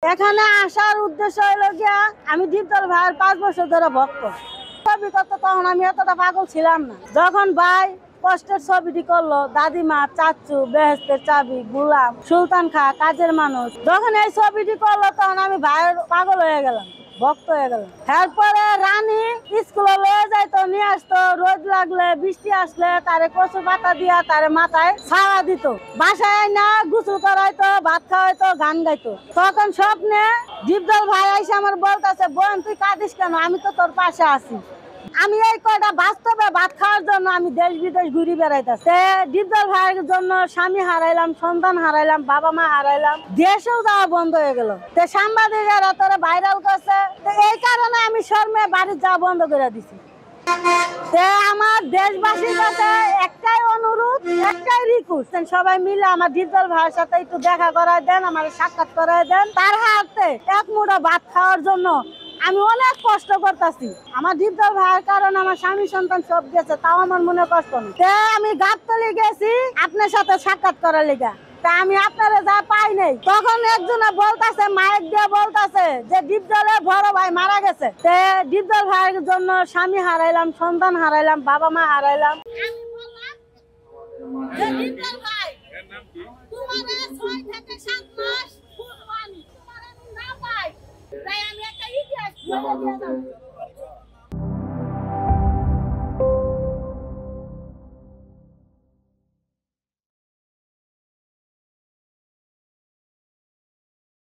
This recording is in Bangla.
এখানে আসার উদ্দেশ্য হলো গিয়া আমি দীপদল ভাইয়ের 5 বছর ধরে ভক্ত। ছবি করতে তখন আমি এতটা পাগল ছিলাম না। যখন ভাই কষ্টের ছবিটি করলো, দাদিমা, চাচু, বেহেস্তের চাবি, গুলাম, সুলতান খা, কাজের মানুষ, যখন এই ছবিটি করলো তখন আমি ভাইয়ের পাগল হয়ে গেলাম, ভক্ত হয়ে গেলাম। এরপরে রানী স্কুলে লয়ে যাইতো, নিয়ে আসতো, রোদ লাগলে বৃষ্টি আসলে তারে কচু পাতা দিয়া তারে মাথায় ছাওয়া দিত, বাসায় না গোসল করাইতো, ভাত খাওয়াইতো, গান গাইতো। তখন স্বপ্নে দীপদল ভাই আইসা আমার বলতেছে, বোন তুই কাঁদিস কেন, আমি তো তোর পাশে আছি। আমি এই কয়টা বাস্তবে ভাত খাওয়ার জন্য আমি দেশ বিদেশ ঘুরি বেড়াইতেছি। দীপদল ভাইয়ের জন্য স্বামী হারাইলাম, সন্তান হারাইলাম, বাবা মা হারাইলাম, দেশেও যাওয়া বন্ধ হয়ে গেল। সাংবাদিকেরা তোরা ভাইরাল করছে, এই কারণে আমি শর্মে বাড়ির যাওয়া বন্ধ করে দিছি। আমার দেশবাসীর কাছে একটাই অনুরোধ, একটাই রিকোয়েস্ট, সবাই মিলে আমার দীপদল ভাইয়ের সাথে একটু দেখা করায় দেন, আমার সাক্ষাৎ করায় দেন। তার হাতে এক মুঠো ভাত খাওয়ার জন্য আমি অনেক কষ্ট করতেছি। আমার দীপদল ভাইয়ের কারণে আমার স্বামী সন্তান সব গেছে, তাও আমার মনে কষ্ট নেই। আমি গাবতলী গেছি আপনার সাথে সাক্ষাৎ করার লিগা, তা আমি আপনারা যা পাই নাই। তখন একজনে বলতাছে, মাইক দিয়ে বলতাছে যে দীপদলের বড় ভাই মারা গেছে। দীপদল ভাইয়ের জন্য স্বামী হারাইলাম, সন্তান হারাইলাম, বাবা মা হারাইলাম। আমি বললাম যে দীপদল ভাই, তোমারে 6 থেকে 7 মাস ফুলবানি তোমার আমি না পাই, তাই আমি একটা ইতিহাস বলে দিলাম।